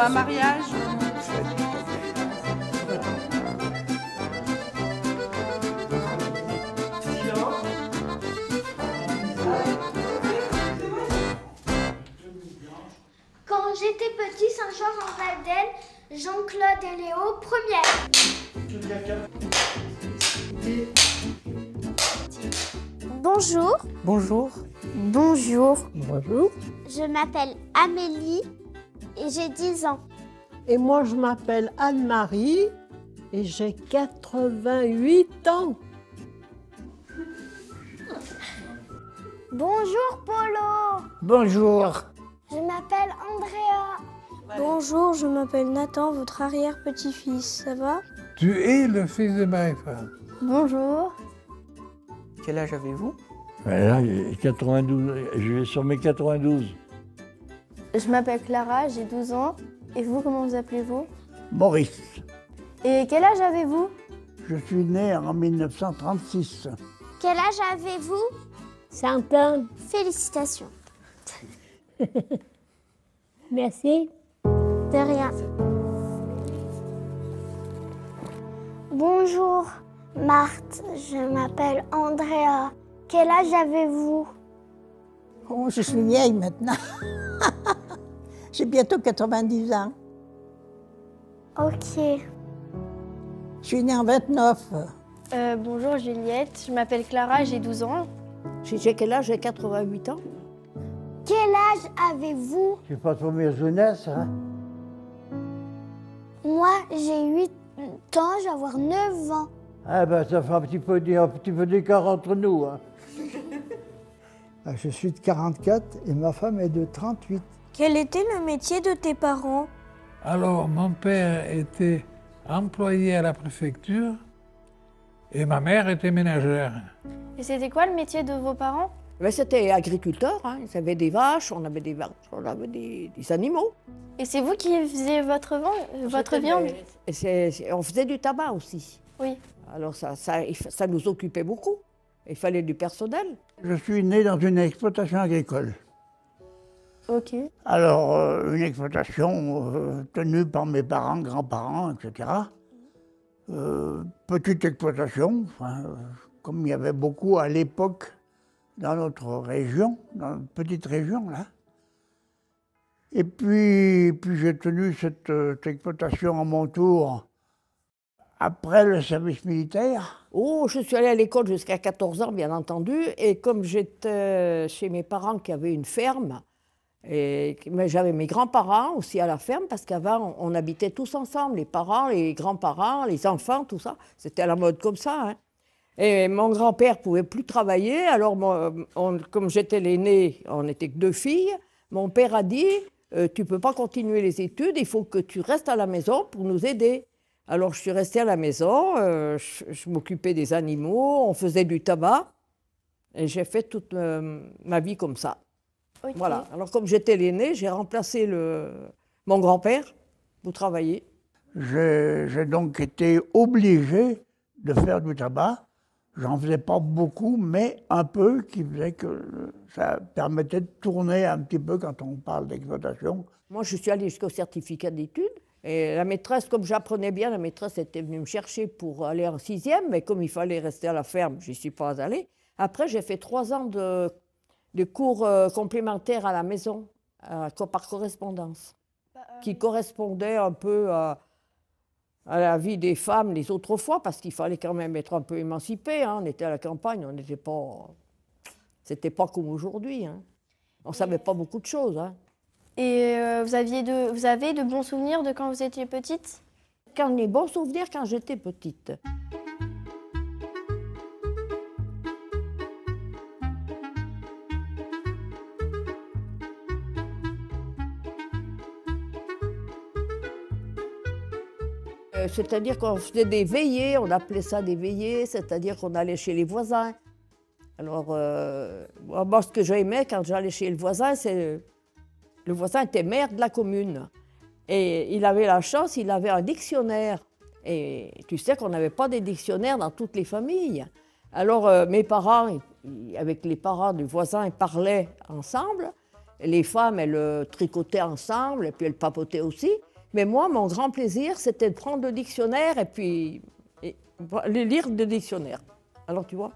un mariage? Quand j'étais petit, Saint-Georges-en-Valdaine, Jean-Claude et Léo, première. Bonjour. Bonjour. Bonjour. Bonjour. Je m'appelle Amélie et j'ai 10 ans. Et moi, je m'appelle Anne-Marie et j'ai 88 ans. Bonjour Polo. Bonjour. Je m'appelle Andrea. Bonjour, je m'appelle Nathan, votre arrière-petit-fils. Ça va? Tu es le fils de Marie-France. Bonjour. Quel âge avez-vous? Là, j'ai 92, je vais sur mes 92. Je m'appelle Clara, j'ai 12 ans. Et vous, comment vous appelez-vous? Maurice. Et quel âge avez-vous? Je suis né en 1936. Quel âge avez-vous? 100 ans. Félicitations. Merci. De rien. Bonjour, Marthe. Je m'appelle Andrea. Quel âge avez-vous? Oh, je suis vieille maintenant. J'ai bientôt 90 ans. Ok. Je suis née en 29. Bonjour Juliette, je m'appelle Clara, j'ai 12 ans. J'ai quel âge? J'ai 88 ans. Quel âge avez-vous? Je suis pas trop mieux jeunesse, hein? Moi, j'ai 8 ans, je vais avoir 9 ans. Ah ben, ça fait un petit peu d'écart entre nous, hein? Je suis de 44 et ma femme est de 38. Quel était le métier de tes parents? Alors, mon père était employé à la préfecture et ma mère était ménagère. Et c'était quoi le métier de vos parents? C'était agriculteur, hein. Ils avaient des vaches, on avait des animaux. Et c'est vous qui faisiez votre viande? Et on faisait du tabac aussi. Oui. Alors ça nous occupait beaucoup. Il fallait du personnel. Je suis né dans une exploitation agricole. Ok. Alors, une exploitation tenue par mes parents, grands-parents, etc. Petite exploitation, enfin, comme il y avait beaucoup à l'époque dans notre région, dans notre petite région, là. Et puis j'ai tenu cette exploitation à mon tour après le service militaire. Oh, je suis allée à l'école jusqu'à 14 ans, bien entendu. Et comme j'étais chez mes parents qui avaient une ferme, mais j'avais mes grands-parents aussi à la ferme, parce qu'avant, on habitait tous ensemble, les parents, les grands-parents, les enfants, tout ça. C'était à la mode comme ça, hein. Et mon grand-père ne pouvait plus travailler, alors comme j'étais l'aînée, on n'était que 2 filles, mon père a dit « Tu ne peux pas continuer les études, il faut que tu restes à la maison pour nous aider ». Alors je suis restée à la maison, je m'occupais des animaux, on faisait du tabac, et j'ai fait toute ma vie comme ça. Okay. Voilà. Alors comme j'étais l'aînée, j'ai remplacé mon grand-père pour travailler. J'ai donc été obligé de faire du tabac. J'en faisais pas beaucoup, mais un peu, qui faisait que ça permettait de tourner un petit peu quand on parle d'exploitation. Moi, je suis allée jusqu'au certificat d'études. Et la maîtresse, comme j'apprenais bien, la maîtresse était venue me chercher pour aller en 6e, mais comme il fallait rester à la ferme, je n'y suis pas allée. Après, j'ai fait 3 ans de cours complémentaires à la maison, par correspondance, qui correspondaient un peu à la vie des femmes les autres fois, parce qu'il fallait quand même être un peu émancipé, hein. On était à la campagne, on n'était pas... C'était pas comme aujourd'hui, hein. On ne savait pas beaucoup de choses, hein. Et vous avez de bons souvenirs de quand vous étiez petite? Des bons souvenirs quand j'étais petite. C'est-à-dire qu'on faisait des veillées, on appelait ça des veillées, c'est-à-dire qu'on allait chez les voisins. Alors, moi, ce que j'aimais quand j'allais chez le voisin, c'est... Le voisin était maire de la commune. Et il avait la chance, il avait un dictionnaire. Et tu sais qu'on n'avait pas des dictionnaires dans toutes les familles. Alors, mes parents, avec les parents du voisin, ils parlaient ensemble. Les femmes, elles tricotaient ensemble, et puis elles papotaient aussi. Mais moi, mon grand plaisir, c'était de prendre le dictionnaire et puis lire le dictionnaire. Alors, tu vois?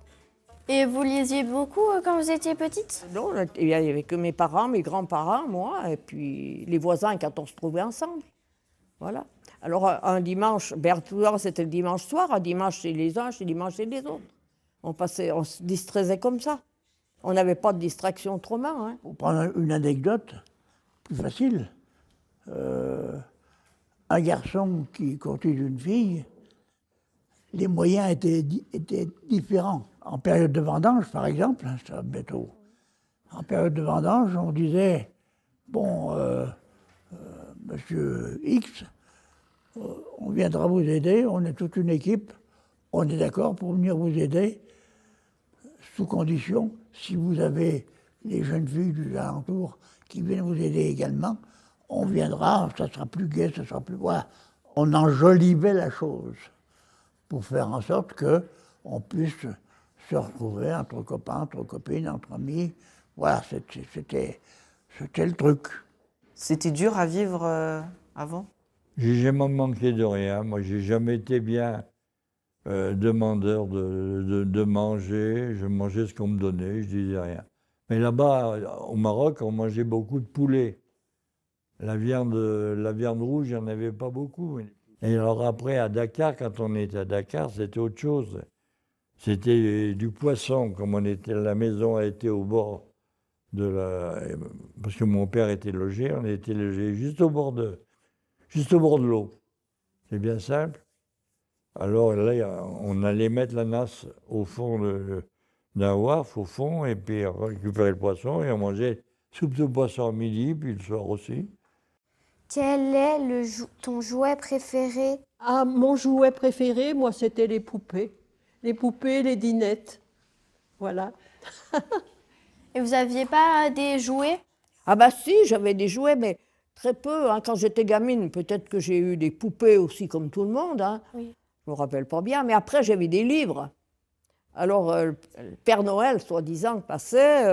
Et vous lisiez beaucoup quand vous étiez petite? Non, il n'y avait que mes parents, mes grands-parents, moi, et puis les voisins quand on se trouvait ensemble. Voilà. Alors, un dimanche, souvent c'était le dimanche soir, un dimanche chez les uns, un dimanche chez les autres. On se distraisait comme ça. On n'avait pas de distraction autrement. Hein. Pour prendre une anecdote plus facile, un garçon qui courtise une fille, les moyens étaient différents. En période de vendange, par exemple, hein, ça va bientôt. En période de vendange, on disait, bon, monsieur X, on viendra vous aider, on est toute une équipe, on est d'accord pour venir vous aider, sous condition, si vous avez les jeunes filles du alentour qui viennent vous aider également, on viendra, ça sera plus gai, ça sera plus... Voilà. On enjolivait la chose pour faire en sorte qu'on puisse se retrouver entre copains, entre copines, entre amis. Voilà, c'était le truc. C'était dur à vivre avant? J'ai jamais manqué de rien. Moi, j'ai jamais été bien demandeur de manger. Je mangeais ce qu'on me donnait, je disais rien. Mais là-bas, au Maroc, on mangeait beaucoup de poulet. La viande rouge, il n'y en avait pas beaucoup. Et alors après, à Dakar, quand on était à Dakar, c'était autre chose. C'était du poisson, comme on était, la maison a été au bord de la... Parce que mon père était logé, on était logé juste au bord de l'eau. C'est bien simple. Alors là, on allait mettre la nasse au fond d'un waf, au fond, et puis on récupérait le poisson, et on mangeait soupe de poisson à midi, puis le soir aussi. Quel est ton jouet préféré? Ah, mon jouet préféré, moi, c'était les poupées. Les poupées, les dinettes. Voilà. Et vous n'aviez pas des jouets? Ah bah si, j'avais des jouets, mais très peu. Hein. Quand j'étais gamine, peut-être que j'ai eu des poupées aussi, comme tout le monde. Hein. Oui. Je ne me rappelle pas bien, mais après, j'avais des livres. Alors, le Père Noël, soi-disant, passait.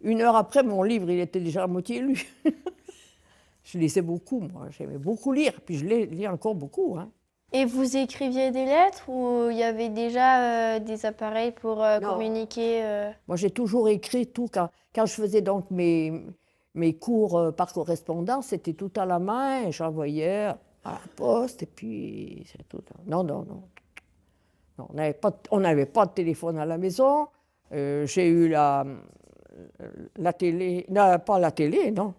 1 heure après, mon livre, il était déjà à moitié lu. Je lisais beaucoup, moi. J'aimais beaucoup lire. Puis je lis encore beaucoup. Hein. Et vous écriviez des lettres ou il y avait déjà des appareils pour communiquer Moi, j'ai toujours écrit tout. Quand je faisais donc mes cours par correspondance, c'était tout à la main. Et j'envoyais à la poste et puis c'est tout. Non. On n'avait pas de téléphone à la maison. J'ai eu la télé, non, pas la télé, non,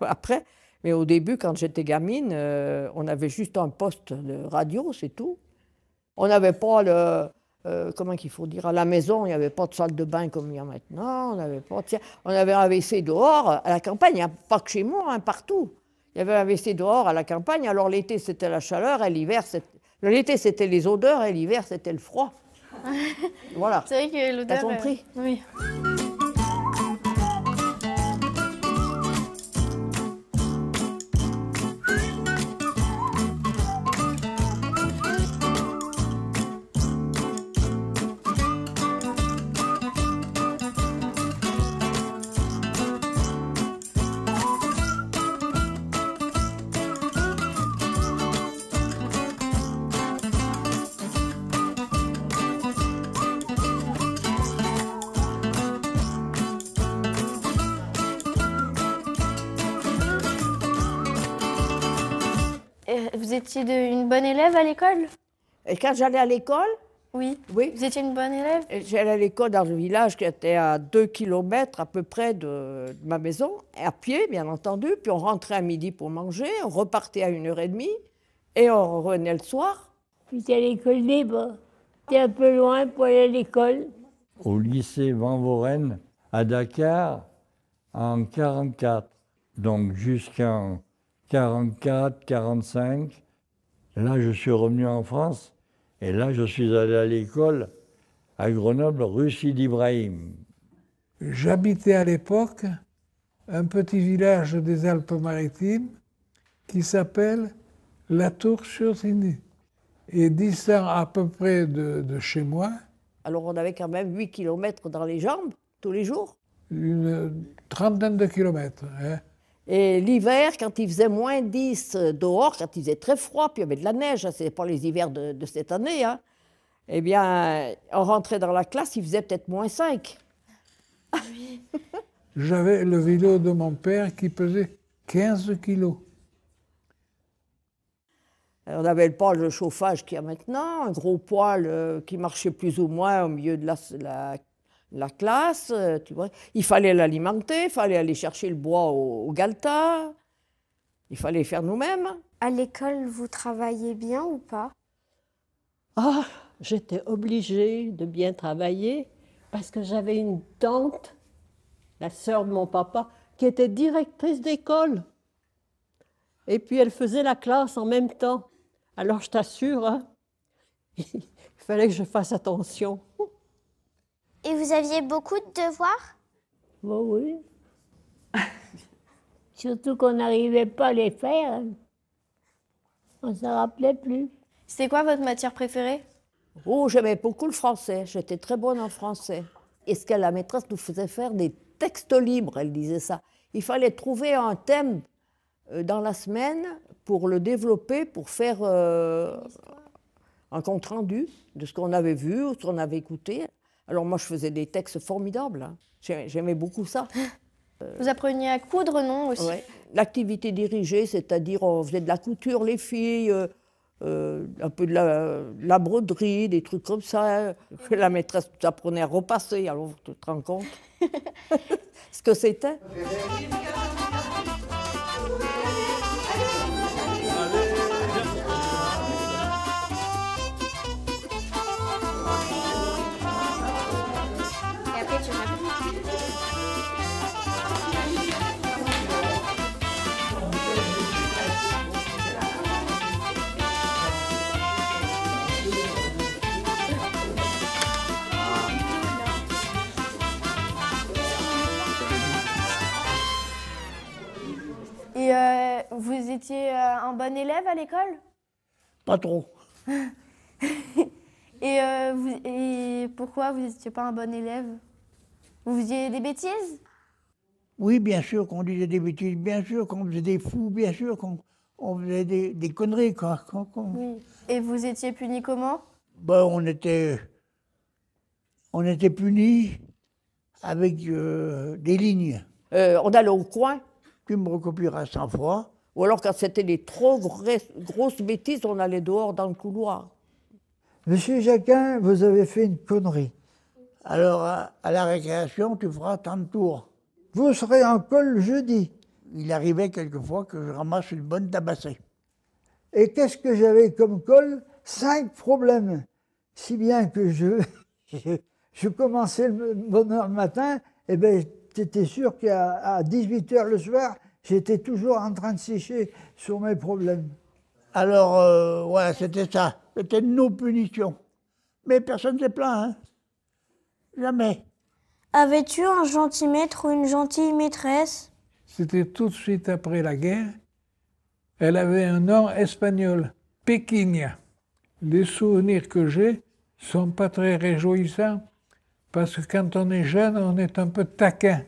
après, mais au début, quand j'étais gamine, on avait juste un poste de radio, c'est tout. On n'avait pas comment qu'il faut dire, à la maison, il n'y avait pas de salle de bain comme il y a maintenant, on avait un WC dehors, à la campagne, pas que chez moi, hein, partout. Il y avait un WC dehors à la campagne, alors l'été c'était la chaleur, et l'hiver, l'été c'était les odeurs, et l'hiver c'était le froid. Voilà. C'est vrai que l'odeur... T'as compris? Oui. Vous étiez une bonne élève à l'école? Et quand j'allais à l'école, Oui. oui, Vous étiez une bonne élève? j'allais à l'école dans un village qui était à 2 km à peu près de ma maison, à pied, bien entendu. Puis on rentrait à midi pour manger, on repartait à 1h30 et on revenait le soir. J'étais à l'école libre. C'était un peu loin pour aller à l'école. Au lycée Van Voren, à Dakar, en 1944. Donc jusqu'en 1944, 1945. Là, je suis revenu en France. Et là, je suis allé à l'école à Grenoble, rue Sidi Ibrahim. J'habitais à l'époque un petit village des Alpes-Maritimes qui s'appelle La Tour-sur-Signy, et distant à peu près de chez moi. Alors on avait quand même 8 km dans les jambes, tous les jours. Une trentaine de kilomètres. Hein. Et l'hiver, quand il faisait moins 10 dehors, quand il faisait très froid, puis il y avait de la neige, hein, ce n'est pas les hivers de cette année, hein, eh bien, on rentrait dans la classe, il faisait peut-être moins 5. J'avais le vélo de mon père qui pesait 15 kilos. On n'avait pas le chauffage qu'il y a maintenant, un gros poêle qui marchait plus ou moins au milieu de la classe. Tu vois. Il fallait l'alimenter, il fallait aller chercher le bois au galetas, il fallait faire nous-mêmes. À l'école, vous travaillez bien ou pas? Ah, j'étais obligée de bien travailler parce que j'avais une tante, la sœur de mon papa, qui était directrice d'école. Et puis elle faisait la classe en même temps. Alors je t'assure, hein, il fallait que je fasse attention. Et vous aviez beaucoup de devoirs? Bon, oui. Surtout qu'on n'arrivait pas à les faire. On ne s'en rappelait plus. C'était quoi votre matière préférée? Oh, j'aimais beaucoup le français, j'étais très bonne en français. Et ce que la maîtresse nous faisait faire des textes libres, elle disait ça. Il fallait trouver un thème dans la semaine pour le développer, pour faire un compte-rendu de ce qu'on avait vu ou ce qu'on avait écouté. Alors moi, je faisais des textes formidables. Hein. J'aimais beaucoup ça. Vous appreniez à coudre, non, aussi? Ouais. L'activité dirigée, c'est-à-dire on faisait de la couture, les filles, un peu de la broderie, des trucs comme ça. La maîtresse nous apprenait à repasser, alors tu te rends compte ce que c'était. Et après, tu racontes. Et vous étiez un bon élève à l'école? Pas trop. Et pourquoi vous n'étiez pas un bon élève? Vous faisiez des bêtises? Oui, bien sûr qu'on disait des bêtises, bien sûr qu'on faisait des fous, bien sûr qu'on faisait des conneries, quoi. Oui. Et vous étiez puni comment? Ben, on était punis avec des lignes. On allait au coin. Tu me recopieras 100 fois. Ou alors quand c'était des trop grosses bêtises, on allait dehors dans le couloir. Monsieur Jacquin, vous avez fait une connerie. Alors, à la récréation, tu feras tant de tours. Vous serez en colle jeudi. Il arrivait quelquefois que je ramasse une bonne tabassée. Et qu'est-ce que j'avais comme colle? 5 problèmes. Si bien que je commençais le bonheur le matin, et bien, j'étais sûr qu'à 18h le soir, j'étais toujours en train de sécher sur mes problèmes. Alors, voilà, c'était ça. C'était nos punitions. Mais personne ne s'est plaint, hein. Jamais. Avais-tu un gentil maître ou une gentille maîtresse? C'était tout de suite après la guerre. Elle avait un nom espagnol, Pequinia. Les souvenirs que j'ai sont pas très réjouissants parce que quand on est jeune, on est un peu taquin.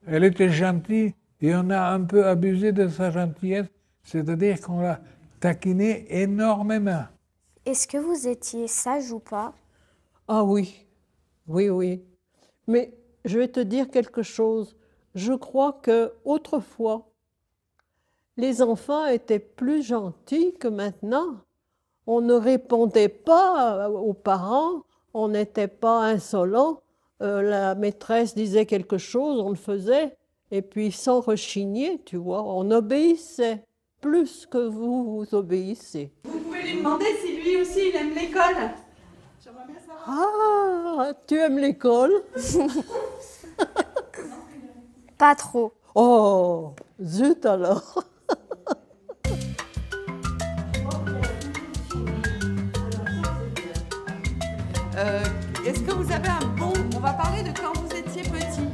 Elle était gentille et on a un peu abusé de sa gentillesse, c'est-à-dire qu'on l'a taquinée énormément. Est-ce que vous étiez sage ou pas? Ah oui, oui, oui. Mais je vais te dire quelque chose. Je crois que autrefois, les enfants étaient plus gentils que maintenant. On ne répondait pas aux parents, on n'était pas insolent. La maîtresse disait quelque chose, on le faisait, et puis sans rechigner, tu vois, on obéissait plus que vous obéissez. Vous pouvez lui demander si lui aussi il aime l'école. J'aimerais bien savoir. Ah, tu aimes l'école? Pas trop. Oh, zut alors. Est-ce que vous avez un bon... On va parler de quand vous étiez petit.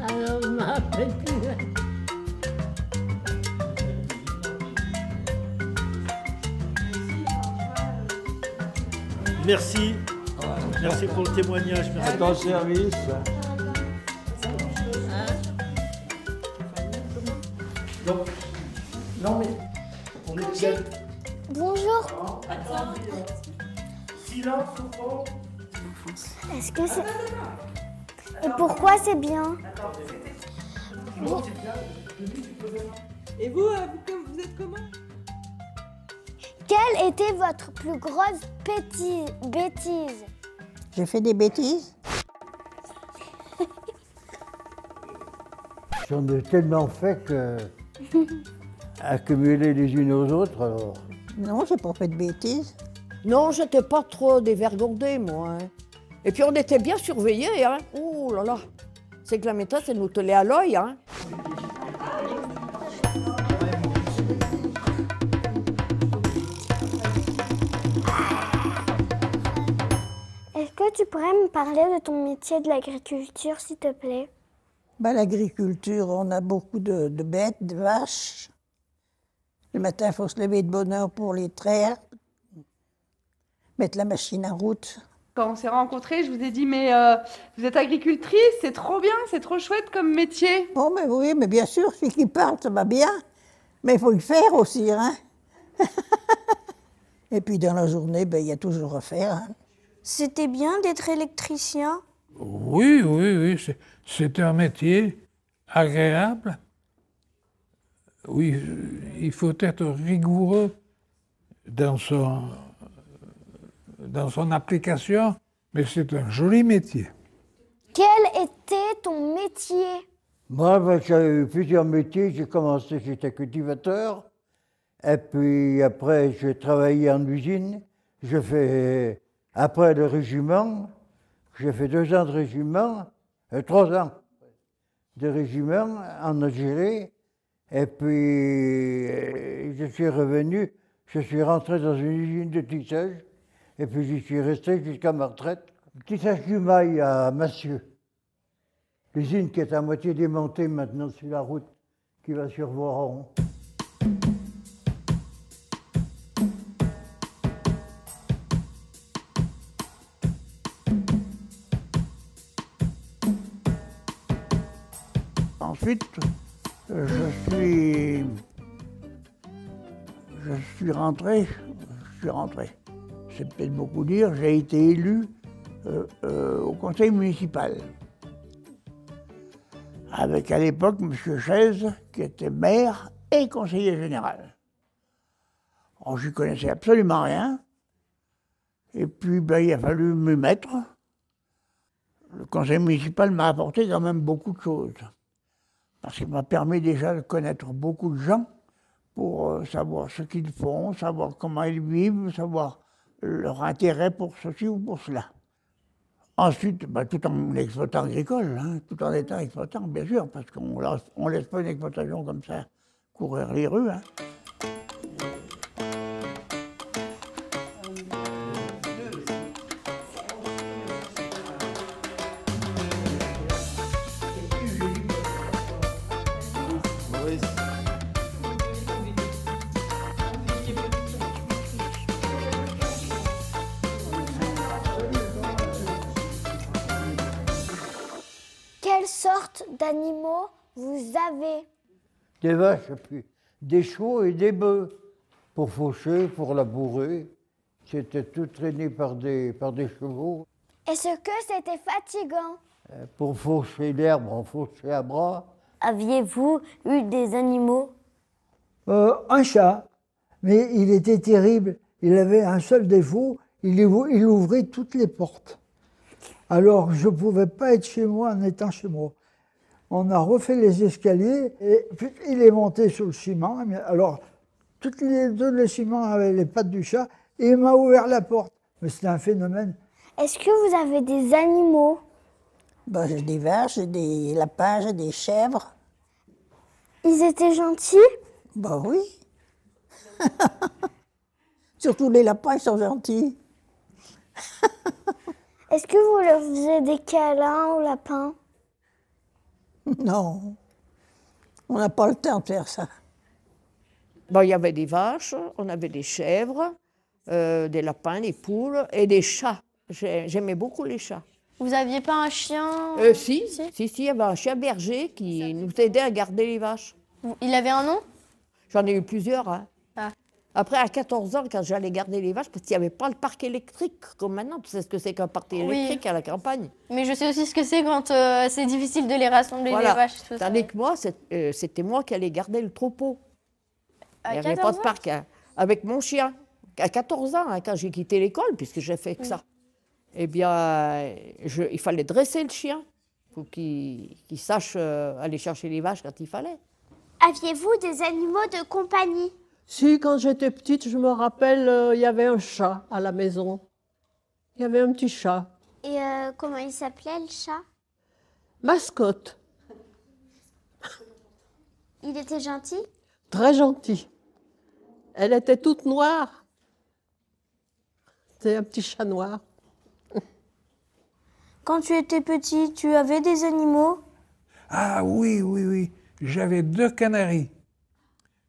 Alors, je me rappelle plus. Merci. Merci pour le témoignage. Merci. À ton service. Donc, non mais, on est bien. Bonjour. Silence au fond. Est-ce que c'est... Et pourquoi c'est bien? Et vous, vous êtes comment? Quelle était votre plus grosse bêtise? J'ai fait des bêtises. J'en ai tellement fait que. Accumuler les unes aux autres, alors. Non, j'ai pas fait de bêtises. Non, j'étais pas trop dévergondée, moi. Hein. Et puis on était bien surveillés, hein. Oh là là. C'est que la maîtresse, elle nous tenait à l'œil, hein. Est-ce que tu pourrais me parler de ton métier de l'agriculture, s'il te plaît? Ben, l'agriculture, on a beaucoup de bêtes, de vaches. Le matin, il faut se lever de bonne heure pour les traire, mettre la machine en route. Quand on s'est rencontrés, je vous ai dit, mais vous êtes agricultrice, c'est trop bien, c'est trop chouette comme métier. Bon, mais oui, mais bien sûr, celui qui parle, ça va bien. Mais il faut le faire aussi, hein. Et puis dans la journée, ben, il y a toujours à faire. Hein. C'était bien d'être électricien? Oui, oui, oui, c'est un métier agréable. Oui, il faut être rigoureux dans son application, mais c'est un joli métier. Quel était ton métier? Moi, ben, j'ai eu plusieurs métiers. J'ai commencé, j'étais cultivateur. Et puis après, j'ai travaillé en usine. J'ai fait, après le régiment, j'ai fait 2 ans de régiment, 3 ans de régiment en Algérie. Et puis, je suis revenu, je suis rentré dans une usine de tissage. Et puis, j'y suis resté jusqu'à ma retraite. Tissage du mail à Massieu. L'usine qui est à moitié démontée maintenant sur la route qui va sur Voiron. Ensuite, je suis rentré, c'est peut-être beaucoup dire, j'ai été élu au conseil municipal. Avec à l'époque M. Chaise, qui était maire et conseiller général. Alors, je ne connaissais absolument rien. Et puis, ben, il a fallu me mettre. Le conseil municipal m'a apporté quand même beaucoup de choses. Parce qu'il m'a permis déjà de connaître beaucoup de gens pour savoir ce qu'ils font, savoir comment ils vivent, savoir leur intérêt pour ceci ou pour cela. Ensuite, ben, tout en exploitant agricole, hein, tout en étant exploitant, bien sûr, parce qu'on ne laisse pas une exploitation comme ça courir les rues. Hein. Quelle sorte d'animaux vous avez? Des vaches, puis des chevaux et des bœufs. Pour faucher, pour labourer. C'était tout traîné par des chevaux. Est-ce que c'était fatigant? Pour faucher l'herbe, on fauchait à bras. Aviez-vous eu des animaux? Un chat, mais il était terrible. Il avait un seul défaut, il ouvrait toutes les portes. Alors je ne pouvais pas être chez moi en étant chez moi. On a refait les escaliers et puis il est monté sur le ciment. Alors tous les ciments avaient les pattes du chat et il m'a ouvert la porte. Mais c'était un phénomène. Est-ce que vous avez des animaux? Ben, j'ai des vaches, j'ai des lapins, j'ai des chèvres. Ils étaient gentils? Ben oui. Surtout les lapins, ils sont gentils. Est-ce que vous leur faisiez des câlins aux lapins? Non, on n'a pas le temps de faire ça. Bon, il y avait des vaches, on avait des chèvres, des lapins, des poules et des chats. J'aimais beaucoup les chats. Vous aviez pas un chien? Si, il y avait un chien berger qui nous aidait à garder les vaches. Il avait un nom? J'en ai eu plusieurs. Hein. Ah. Après, à 14 ans, quand j'allais garder les vaches, parce qu'il n'y avait pas le parc électrique comme maintenant. Tu sais ce que c'est qu'un parc électrique à la campagne. Mais je sais aussi ce que c'est quand c'est difficile de les rassembler, Voilà. les vaches. Tout Tandis ça. que moi, c'était moi qui allais garder le troupeau. À Il n'y avait pas 14 de ans? parc. Hein, avec mon chien. À 14 ans, hein, quand j'ai quitté l'école, puisque j'ai fait que ça. Eh bien, il fallait dresser le chien. Il faut qu'il sache aller chercher les vaches quand il fallait. Aviez-vous des animaux de compagnie? Si, quand j'étais petite, je me rappelle, il y avait un chat à la maison. Il y avait un petit chat. Et comment il s'appelait, le chat? Mascotte. Il était gentil? Très gentil. Elle était toute noire. C'était un petit chat noir. Quand tu étais petit, tu avais des animaux? Ah oui, oui, oui. J'avais 2 canaris.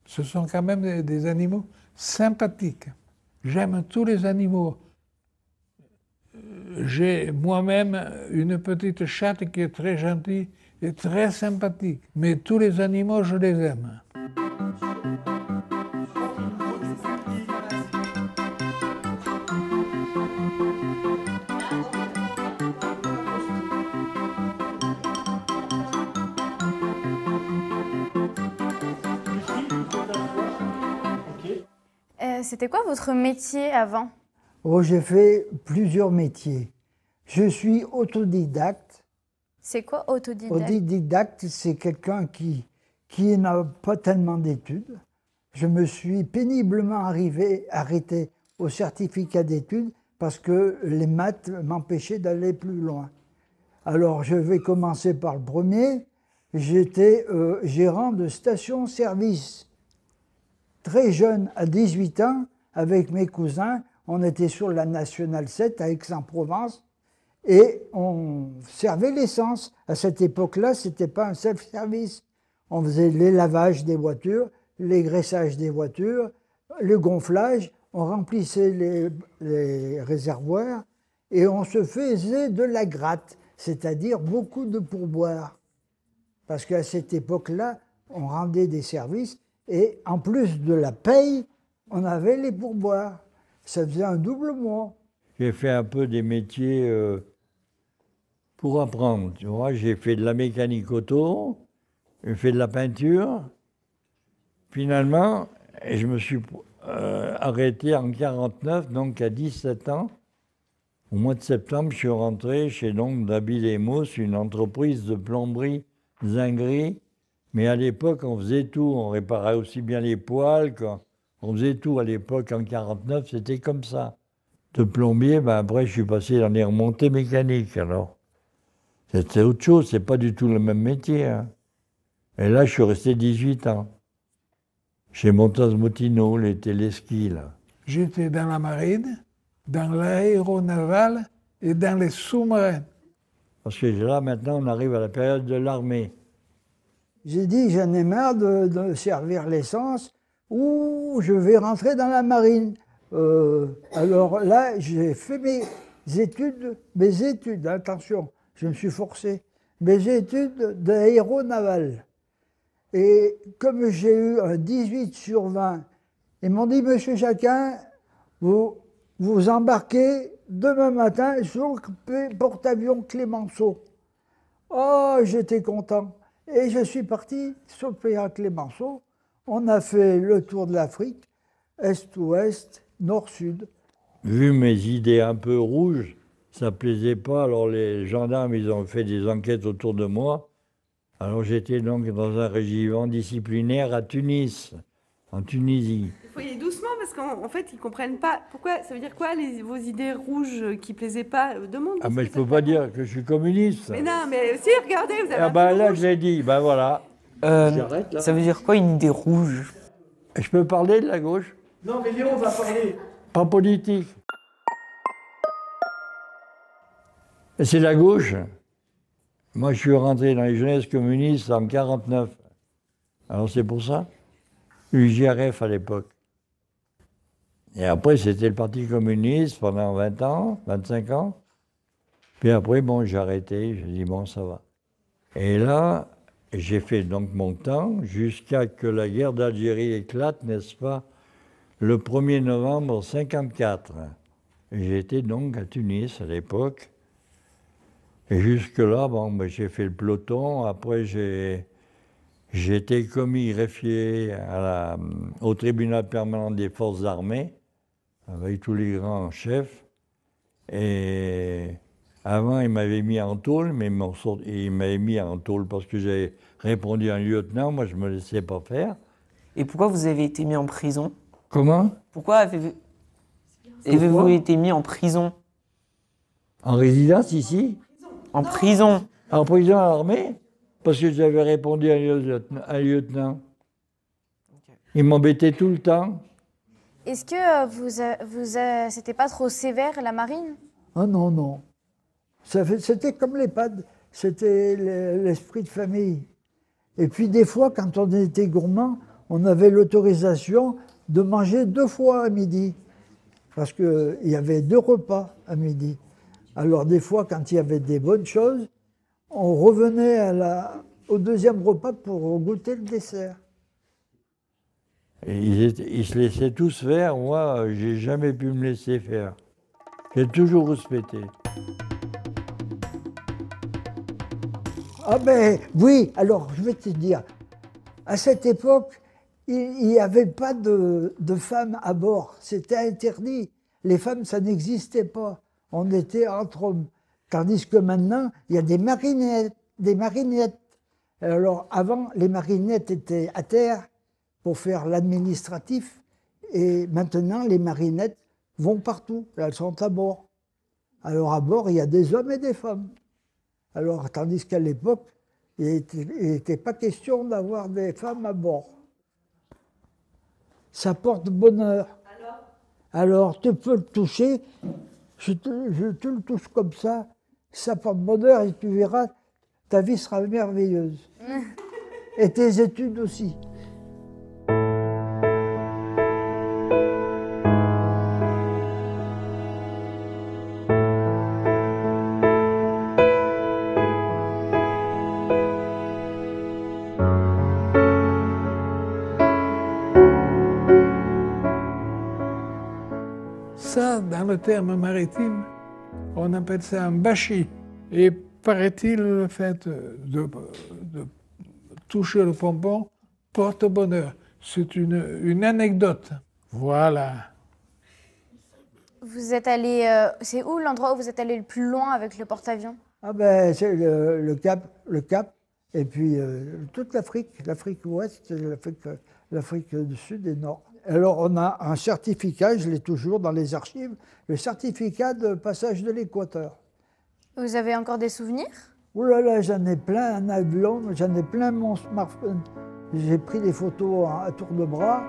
Ce sont quand même des animaux sympathiques. J'aime tous les animaux. J'ai moi-même une petite chatte qui est très gentille et très sympathique. Mais tous les animaux, je les aime. C'était quoi votre métier avant? Oh, j'ai fait plusieurs métiers. Je suis autodidacte. C'est quoi autodidacte? Autodidacte, c'est quelqu'un qui n'a pas tellement d'études. Je me suis péniblement arrêté au certificat d'études parce que les maths m'empêchaient d'aller plus loin. Alors, je vais commencer par le premier. J'étais gérant de station-service. Très jeune, à 18 ans, avec mes cousins, on était sur la Nationale 7 à Aix-en-Provence et on servait l'essence. À cette époque-là, ce n'était pas un self-service. On faisait les lavages des voitures, les graissages des voitures, le gonflage, on remplissait les réservoirs et on se faisait de la gratte, c'est-à-dire beaucoup de pourboires. Parce qu'à cette époque-là, on rendait des services et en plus de la paye, on avait les pourboires. Ça faisait un doublement. J'ai fait un peu des métiers pour apprendre. Tu vois, j'ai fait de la mécanique auto, j'ai fait de la peinture. Finalement, je me suis arrêté en 1949, donc à 17 ans. Au mois de septembre, je suis rentré chez Dabil et Mousse, une entreprise de plomberie zinguerie. Mais à l'époque, on faisait tout. On réparait aussi bien les poêles. On faisait tout à l'époque. En 1949, c'était comme ça. De plombier, ben après, je suis passé dans les remontées mécaniques. Alors, c'était autre chose. C'est pas du tout le même métier. Hein. Et là, je suis resté 18 ans. Chez Montas Motino, les téléskis, là. J'étais dans la marine, dans l'aéronaval et dans les sous-marins. Parce que là, maintenant, on arrive à la période de l'armée. J'ai dit, j'en ai marre de servir l'essence, ou je vais rentrer dans la marine. Alors là, j'ai fait mes études, attention, je me suis forcé, mes études d'aéronaval. Et comme j'ai eu un 18 sur 20, ils m'ont dit, Monsieur Jacquin, vous embarquez demain matin sur le porte-avions Clémenceau. Oh, j'étais content. Et je suis parti sur le Péa Clémenceau. On a fait le tour de l'Afrique, est-ouest, nord-sud. Vu mes idées un peu rouges, ça ne plaisait pas. Alors les gendarmes, ils ont fait des enquêtes autour de moi. Alors j'étais donc dans un régiment disciplinaire à Tunis, en Tunisie. Il faut y aller doucement parce qu'en fait, ils ne comprennent pas. Pourquoi? Ça veut dire quoi, vos idées rouges qui ne plaisaient pas? Demande. Ah, mais je ne peux pas dire que je suis communiste. Mais non, mais si, regardez, vous avez Ah un ben peu là, rouge. je l'ai dit, ben voilà. J'arrête, là. Ça veut dire quoi, une idée rouge? Je peux parler de la gauche? Non, mais Léon va parler. Pas politique. Et c'est la gauche. Moi, je suis rentré dans les jeunesses communistes en 1949. Alors c'est pour ça. UJRF à l'époque. Et après, c'était le Parti communiste pendant 20 ans, 25 ans. Puis après, bon, j'ai arrêté, j'ai dit, bon, ça va. Et là, j'ai fait donc mon temps jusqu'à que la guerre d'Algérie éclate, n'est-ce pas, le 1er novembre 1954. J'étais donc à Tunis à l'époque. Et jusque-là, bon, ben, j'ai fait le peloton. Après, j'ai été commis greffier au tribunal permanent des forces armées, avec tous les grands chefs. Et avant, il m'avait mis en tôle, mais il m'avait mis en tôle parce que j'avais répondu à un lieutenant. Moi, je ne me laissais pas faire. Et pourquoi vous avez été mis en prison? Comment? Pourquoi avez-vous été mis en prison? En résidence ici? En prison? En prison à l'armée? Parce que j'avais répondu à un lieutenant. Il m'embêtait tout le temps. Est-ce que c'était pas trop sévère, la marine? Ah non, non. C'était comme l'EHPAD, c'était l'esprit de famille. Et puis des fois, quand on était gourmand, on avait l'autorisation de manger 2 fois à midi. Parce qu'il y avait 2 repas à midi. Alors des fois, quand il y avait des bonnes choses, on revenait au 2e repas pour goûter le dessert. Et ils se laissaient tous faire. Moi, j'ai jamais pu me laisser faire. J'ai toujours respecté. Ah ben oui, alors je vais te dire, à cette époque, il n'y avait pas de femmes à bord. C'était interdit. Les femmes, ça n'existait pas. On était entre hommes. Tandis que maintenant, il y a des marinettes. Alors avant, les marinettes étaient à terre pour faire l'administratif. Et maintenant, les marinettes vont partout. Elles sont à bord. Alors à bord, il y a des hommes et des femmes. Alors, tandis qu'à l'époque, il n'était pas question d'avoir des femmes à bord. Ça porte bonheur. Alors, tu peux le toucher, je te le touche comme ça porte bonheur et tu verras, ta vie sera merveilleuse. Et tes études aussi. Ça, dans le terme maritime, on appelle ça un bachi. Et paraît-il, le fait de toucher le pompon porte bonheur. C'est une anecdote. Voilà. Vous êtes allé... c'est où l'endroit où vous êtes allé le plus loin avec le porte-avions? Ah ben, c'est le Cap, et puis toute l'Afrique ouest, l'Afrique du sud et nord. Alors on a un certificat, je l'ai toujours dans les archives, le certificat de passage de l'équateur. Vous avez encore des souvenirs? Ouh là là, j'en ai plein, un avion, j'en ai plein mon smartphone. J'ai pris des photos à tour de bras.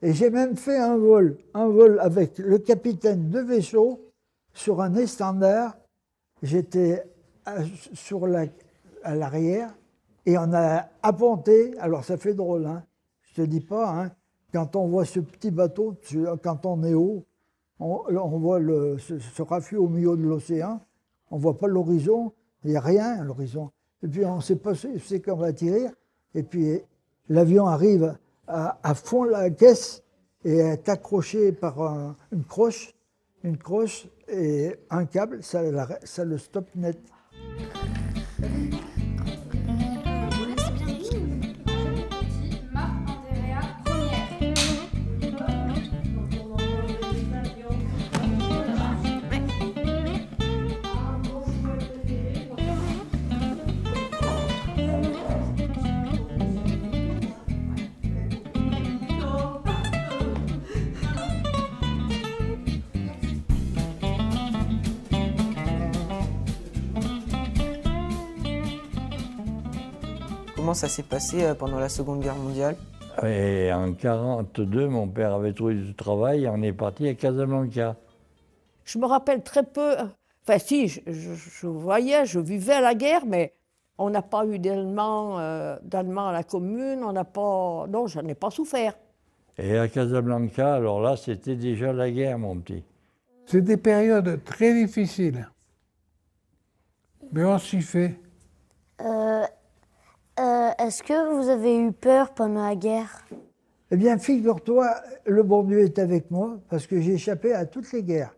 Et j'ai même fait un vol avec le capitaine de vaisseau sur un étendard. J'étais à l'arrière et on a apponté. Alors ça fait drôle, hein. Je te dis pas, hein, quand on voit ce petit bateau, quand on est haut, on voit ce raffut au milieu de l'océan, on voit pas l'horizon, il n'y a rien à l'horizon. Et puis on ne sait pas c'est qu'on va atterrir. Et puis l'avion arrive à fond la caisse et est accroché par une croche et un câble, ça le stoppe net. comment ça s'est passé pendant la Seconde Guerre mondiale? Et en 1942, mon père avait trouvé du travail et on est parti à Casablanca. Je me rappelle très peu. Enfin, si, je voyais, je vivais la guerre, mais on n'a pas eu d'Allemands à la commune, on n'a pas. Non, j'en ai pas souffert. Et à Casablanca, alors là, c'était déjà la guerre, mon petit. C'est des périodes très difficiles. Mais on s'y fait. Est-ce que vous avez eu peur pendant la guerre? Eh bien, figure-toi, le bon Dieu est avec moi parce que j'ai échappé à toutes les guerres.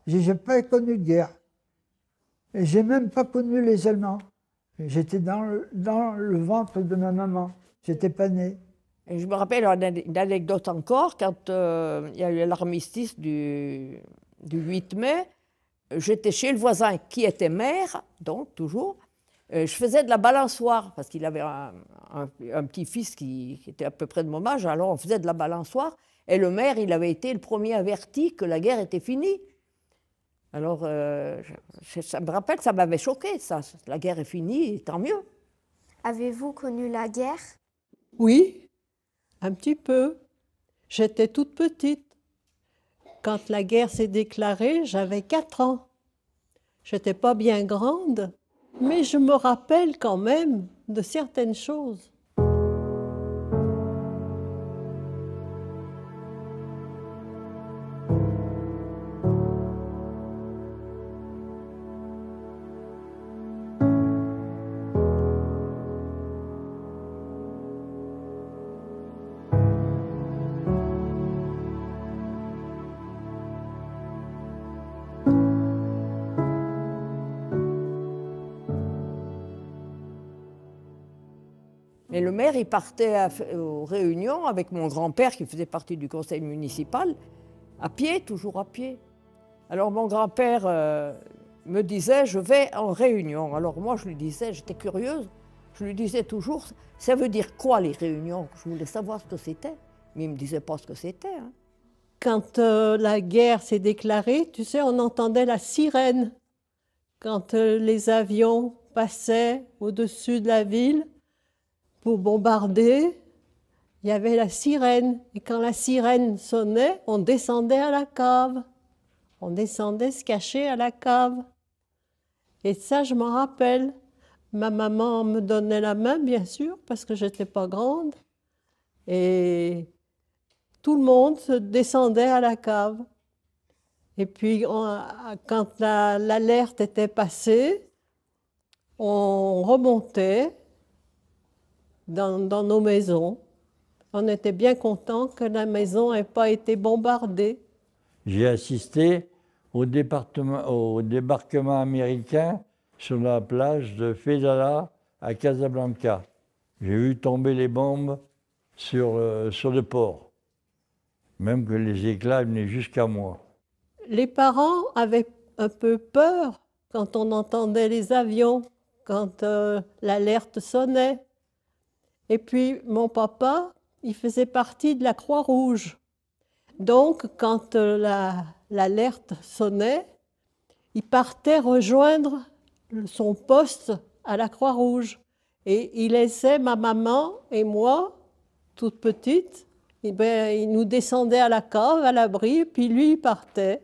J'ai pas connu de guerre. Et j'ai même pas connu les Allemands. J'étais dans le ventre de ma maman. J'étais pas né. Et je me rappelle une anecdote encore, quand il y a eu l'armistice du 8 mai, j'étais chez le voisin qui était maire, donc toujours. Je faisais de la balançoire, parce qu'il avait un petit-fils qui était à peu près de mon âge, alors on faisait de la balançoire. Et le maire, il avait été le premier averti que la guerre était finie. Alors, ça me rappelle, ça m'avait choqué, ça. La guerre est finie, tant mieux. Avez-vous connu la guerre? Oui, un petit peu. J'étais toute petite. Quand la guerre s'est déclarée, j'avais 4 ans. Je n'étais pas bien grande, mais je me rappelle quand même de certaines choses. Et le maire, il partait aux réunions avec mon grand-père, qui faisait partie du conseil municipal, à pied, toujours à pied. Alors mon grand-père me disait, je vais en réunion. Alors moi, je lui disais, j'étais curieuse, je lui disais toujours, ça veut dire quoi les réunions? Je voulais savoir ce que c'était, mais il ne me disait pas ce que c'était. Hein. Quand la guerre s'est déclarée, tu sais, on entendait la sirène. Quand les avions passaient au-dessus de la ville, pour bombarder, il y avait la sirène. Et quand la sirène sonnait, on descendait à la cave. On descendait se cacher à la cave. Et ça, je m'en rappelle. Ma maman me donnait la main, bien sûr, parce que je n'étais pas grande. Et tout le monde se descendait à la cave. Et puis, quand l'alerte était passée, on remontait dans nos maisons. On était bien contents que la maison n'ait pas été bombardée. J'ai assisté au débarquement américain sur la plage de Fedala à Casablanca. J'ai vu tomber les bombes sur le port, même que les éclats venaient jusqu'à moi. Les parents avaient un peu peur quand on entendait les avions, quand l'alerte sonnait. Et puis, mon papa, il faisait partie de la Croix-Rouge. Donc, quand l'alerte sonnait, il partait rejoindre son poste à la Croix-Rouge. Et il laissait ma maman et moi, toute petite, et ben, il nous descendait à la cave, à l'abri, puis lui, il partait.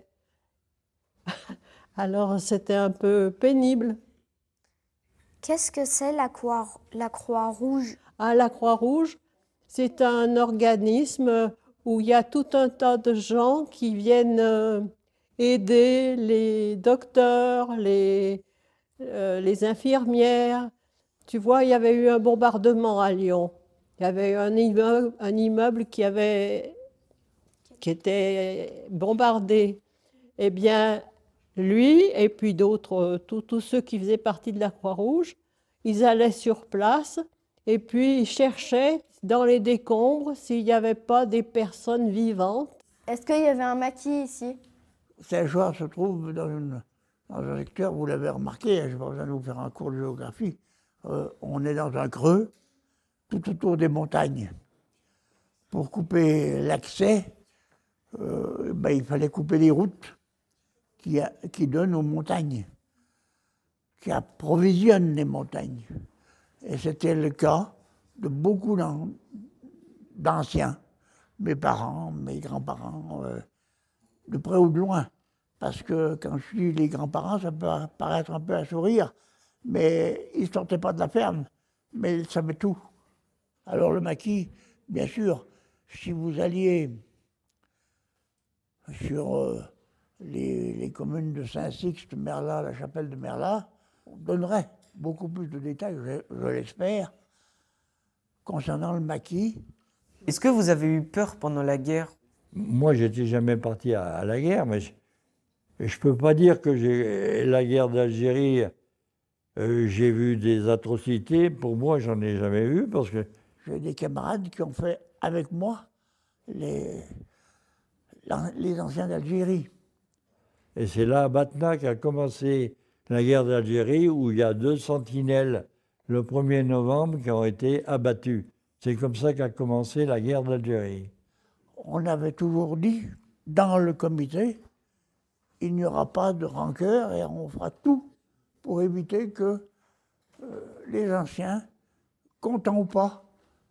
Alors, c'était un peu pénible. Qu'est-ce que c'est la Croix-Rouge? La Croix-Rouge, c'est un organisme où il y a tout un tas de gens qui viennent aider les docteurs, les infirmières. Tu vois, il y avait eu un bombardement à Lyon. Il y avait eu un immeuble qui était bombardé. Eh bien, lui et puis d'autres, tous ceux qui faisaient partie de la Croix-Rouge, ils allaient sur place. Et puis, ils cherchaient dans les décombres s'il n'y avait pas des personnes vivantes. Est-ce qu'il y avait un maquis ici? Saint-Joire se trouve dans un secteur, vous l'avez remarqué, je n'ai pas besoin de vous faire un cours de géographie, on est dans un creux tout autour des montagnes. Pour couper l'accès, il fallait couper les routes qui donnent aux montagnes, qui approvisionnent les montagnes. Et c'était le cas de beaucoup d'anciens, mes parents, mes grands-parents, de près ou de loin. Parce que quand je dis les grands-parents, ça peut paraître un peu un sourire, mais ils ne sortaient pas de la ferme, mais ils savaient tout. Alors le maquis, bien sûr, si vous alliez sur les communes de Saint-Sixte, Merlat, la chapelle de Merlat, on donnerait beaucoup plus de détails, je l'espère, concernant le maquis. Est-ce que vous avez eu peur pendant la guerre? Moi, j'étais jamais parti à la guerre, mais je ne peux pas dire que la guerre d'Algérie, j'ai vu des atrocités. Pour moi, j'en ai jamais vu parce que... J'ai des camarades qui ont fait avec moi les anciens d'Algérie. Et c'est là, à Batna, qu'a commencé la guerre d'Algérie, où il y a 2 sentinelles le 1er novembre qui ont été abattus. C'est comme ça qu'a commencé la guerre d'Algérie. On avait toujours dit, dans le comité, il n'y aura pas de rancœur et on fera tout pour éviter que les anciens, contents ou pas,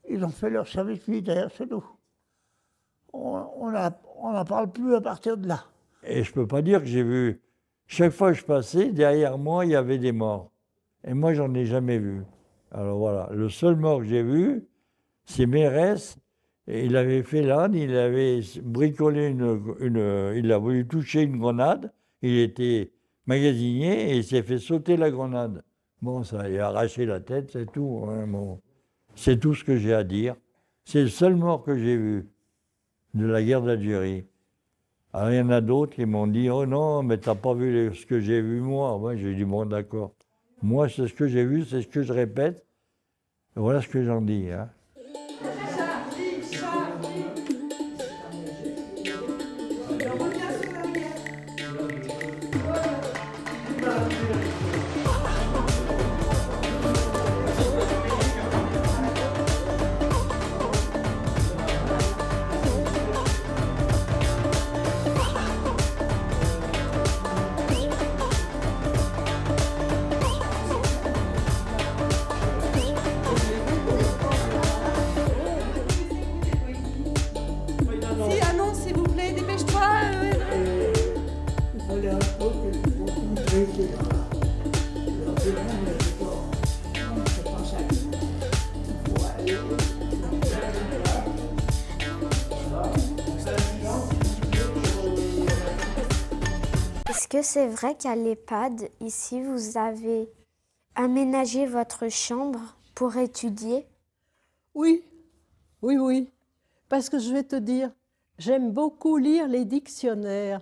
ils ont fait leur service militaire, c'est tout. On n'en parle plus à partir de là. Et je ne peux pas dire que j'ai vu... Chaque fois que je passais, derrière moi, il y avait des morts. Et moi, j'en ai jamais vu. Alors voilà, le seul mort que j'ai vu, c'est Mérès. Et il avait fait l'âne, il avait bricolé il a voulu toucher une grenade. Il était magasinier et il s'est fait sauter la grenade. Bon, ça lui a arraché la tête, c'est tout. Hein, bon. C'est tout ce que j'ai à dire. C'est le seul mort que j'ai vu de la guerre d'Algérie. Alors il y en a d'autres qui m'ont dit « Oh non, mais t'as pas vu ce que j'ai vu moi ». Moi, j'ai dit « Bon, d'accord. Moi, c'est ce que j'ai vu, c'est ce que je répète. Et voilà ce que j'en dis. Hein. » Est-ce que c'est vrai qu'à l'EHPAD, ici, vous avez aménagé votre chambre pour étudier? Oui, oui, oui. Parce que je vais te dire, j'aime beaucoup lire les dictionnaires.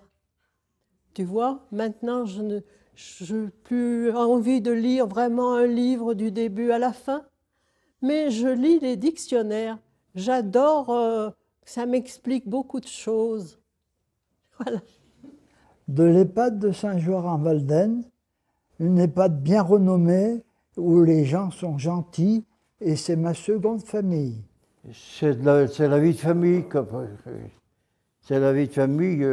Tu vois, maintenant, je n'ai plus envie de lire vraiment un livre du début à la fin, mais je lis les dictionnaires. J'adore, ça m'explique beaucoup de choses. Voilà. De l'EHPAD de Saint-Joire-en-Valdaine, une EHPAD bien renommée où les gens sont gentils et c'est ma seconde famille. C'est la vie de famille. C'est la vie de famille.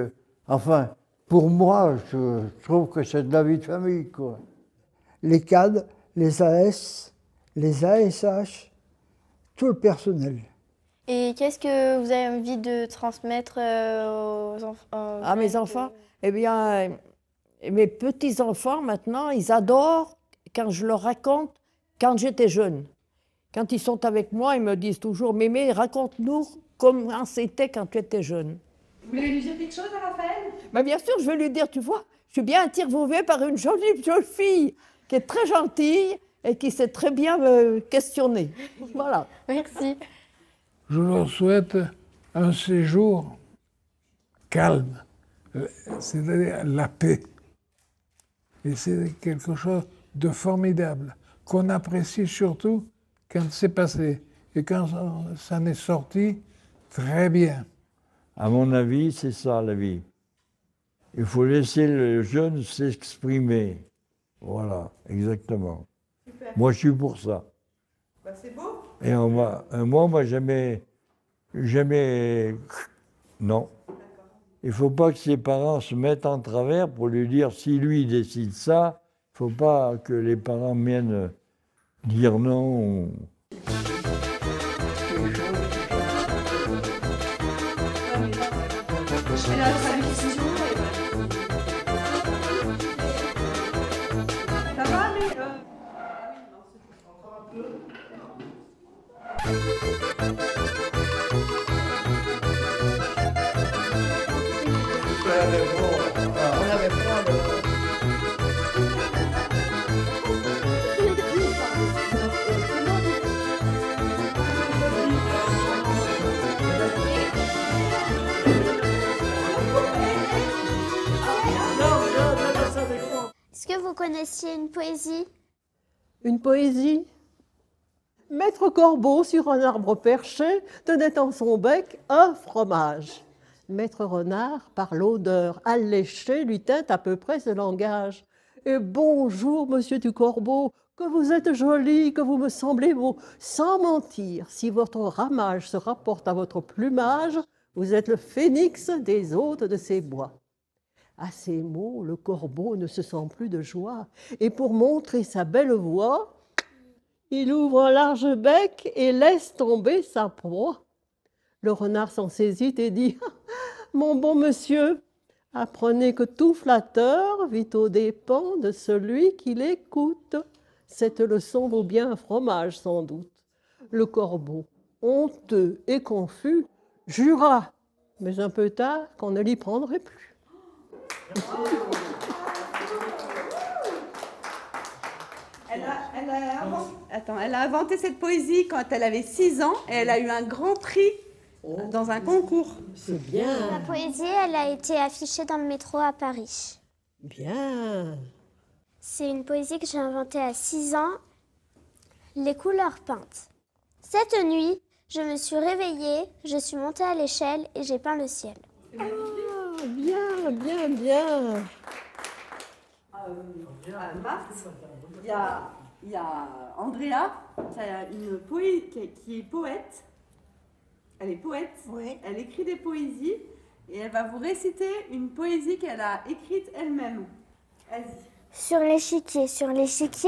Enfin, pour moi, je trouve que c'est de la vie de famille, quoi. Les cadres, les AS, les ASH, tout le personnel. Et qu'est-ce que vous avez envie de transmettre aux enfants? À mes enfants? Eh bien, mes petits-enfants, maintenant, ils adorent quand je leur raconte quand j'étais jeune. Quand ils sont avec moi, ils me disent toujours « Mémé, raconte-nous comment c'était quand tu étais jeune. » Vous voulez lui dire quelque chose à Raphaël? Ben bien sûr, je vais lui dire, tu vois, je suis bien interviewée par une jolie jeune fille qui est très gentille et qui sait très bien me questionner. Voilà. Merci. Je leur souhaite un séjour calme, c'est-à-dire la paix. Et c'est quelque chose de formidable, qu'on apprécie surtout quand c'est passé. Et quand ça en est sorti, très bien. À mon avis, c'est ça la vie. Il faut laisser le jeune s'exprimer. Voilà, exactement. Super. Moi, je suis pour ça. Bah, c'est beau. Et moi, jamais... Non. Il ne faut pas que ses parents se mettent en travers pour lui dire si lui décide ça, il ne faut pas que les parents viennent Dire non. Et la traduction, ça va, mais... Encore un peu. On avait froid. Est-ce que vous connaissiez une poésie? Une poésie? Maître Corbeau, sur un arbre perché, tenait dans son bec un fromage. Maître Renard, par l'odeur alléchée, lui tint à peu près ce langage. Et bonjour, monsieur du Corbeau, que vous êtes joli, que vous me semblez beau. Sans mentir, si votre ramage se rapporte à votre plumage, vous êtes le phénix des hôtes de ces bois. À ces mots, le corbeau ne se sent plus de joie, et pour montrer sa belle voix, il ouvre un large bec et laisse tomber sa proie. Le renard s'en saisit et dit « Mon bon monsieur, apprenez que tout flatteur vit aux dépens de celui qui l'écoute. Cette leçon vaut bien un fromage, sans doute. » Le corbeau, honteux et confus, jura, mais un peu tard, qu'on ne l'y prendrait plus. Elle a inventé cette poésie quand elle avait 6 ans et elle a eu un grand prix dans un concours. C'est bien. La poésie, elle a été affichée dans le métro à Paris. Bien. C'est une poésie que j'ai inventée à 6 ans, les couleurs peintes. Cette nuit, je me suis réveillée, je suis montée à l'échelle et j'ai peint le ciel. Ah, bien, bien, bien. Marthe, il y a Andrea, une qui est poète. Elle est poète. Oui. Elle écrit des poésies et elle va vous réciter une poésie qu'elle a écrite elle-même. Vas-y. Sur l'échiquier,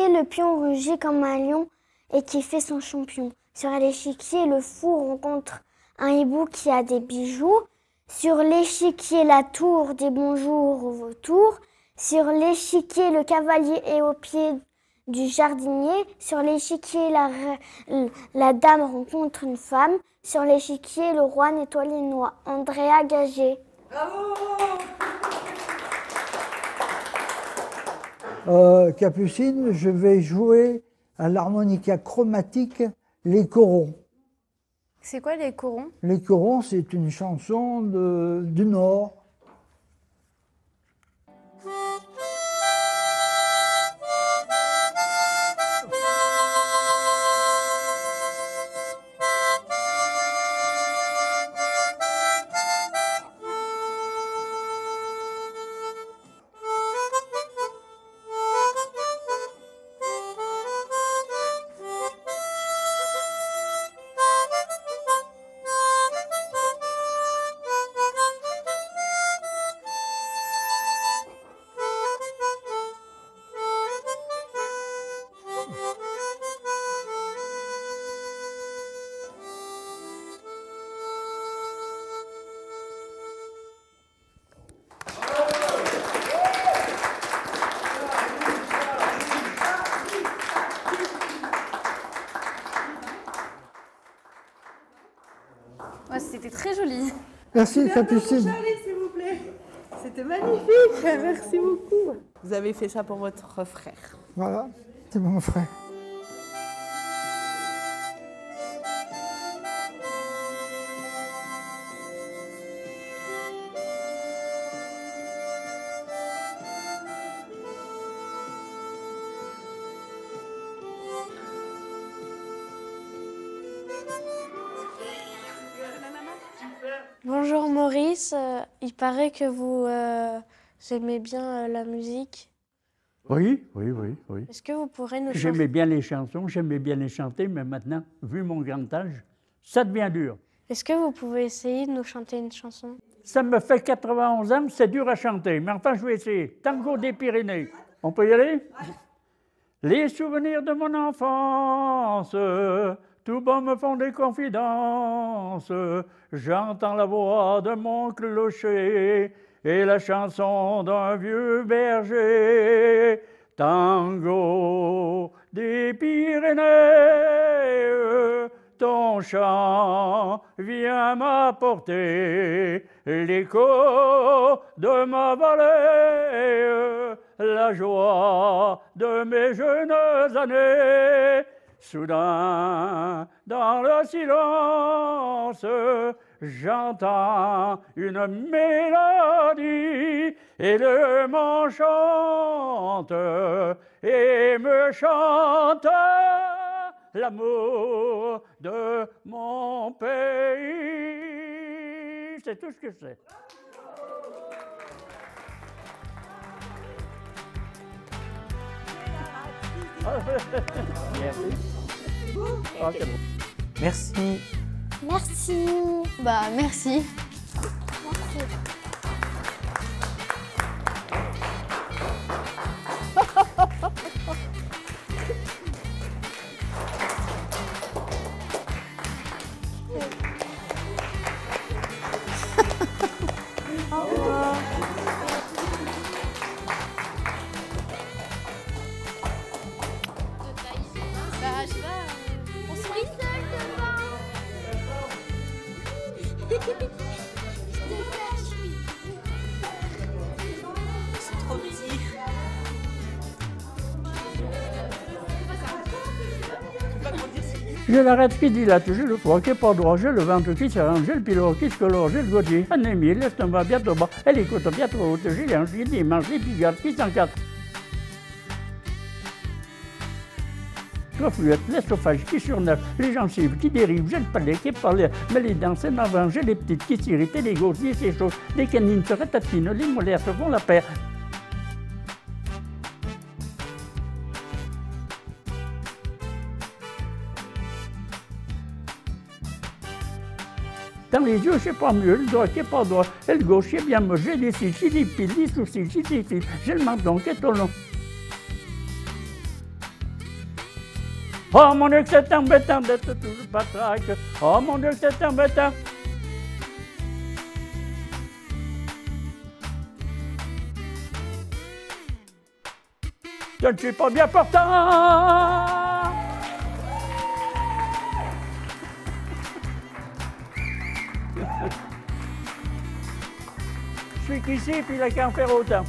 le pion rugit comme un lion et qui fait son champion. Sur l'échiquier, le fou rencontre un hibou qui a des bijoux. Sur l'échiquier, la tour dit bonjour au vautour. Sur l'échiquier, le cavalier est au pied du jardinier. Sur l'échiquier, la dame rencontre une femme. Sur l'échiquier, le roi nettoie les noix. Andrea Gagé. Bravo! Capucine, je vais jouer à l'harmonica chromatique les corons. C'est quoi les corons? Les corons, c'est une chanson du Nord. Ouais, c'était très joli. Merci Capucine. S'il vous plaît. C'était magnifique. Merci beaucoup. Vous avez fait ça pour votre frère. Voilà, c'est mon frère. Bonjour Maurice, il paraît que vous aimez bien la musique. Oui. Est-ce que vous pourrez nous chanter? J'aimais bien les chansons, j'aimais bien les chanter, mais maintenant, vu mon grand âge, ça devient dur. Est-ce que vous pouvez essayer de nous chanter une chanson? Ça me fait 91 ans, c'est dur à chanter, mais enfin je vais essayer. Tango des Pyrénées. On peut y aller? Les souvenirs de mon enfance, tout bas me font des confidences. J'entends la voix de mon clocher et la chanson d'un vieux berger. Tango des Pyrénées, ton chant vient m'apporter l'écho de ma vallée, la joie de mes jeunes années. Soudain, dans le silence, j'entends une mélodie et le m'enchante et me chante l'amour de mon pays. C'est tout ce que je sais. Merci. Ah, c'est bon. Merci. Merci. Bah, merci. Merci. Au revoir. Bah, je sais pas, on se rit. C'est trop petit. J'ai l'arrête qui dilate, j'ai le foie qui est pas droit, j'ai le ventre qui s'arrange, j'ai le pylore qui se colore, j'ai le gaudier anémie, l'estomac bientôt bas, et les côtes bientôt hautes, j'ai les hanches, les manches, les pigards qui s'encadrent. La fluette, l'esophage qui surnage, les gencives qui dérivent, j'ai le palais qui est par l'air, mais les dents c'est avant, j'ai les petites qui s'irritent, et les gosiers s'échauffent, les canines se ratatinent, les molaires se font la paire. Dans les yeux, c'est pas mieux, le droit qui est pas droit, et le gauche est bien moche, j'ai des cils, j'ai des piles, des sourcils, j'ai des fils, j'ai le menton qui est trop long. Oh mon Dieu que c'est embêtant d'être toujours patraque, oh mon Dieu que c'est embêtant. Je ne suis pas bien portant. Je suis qu'ici, puis il n'a qu'à en faire autant.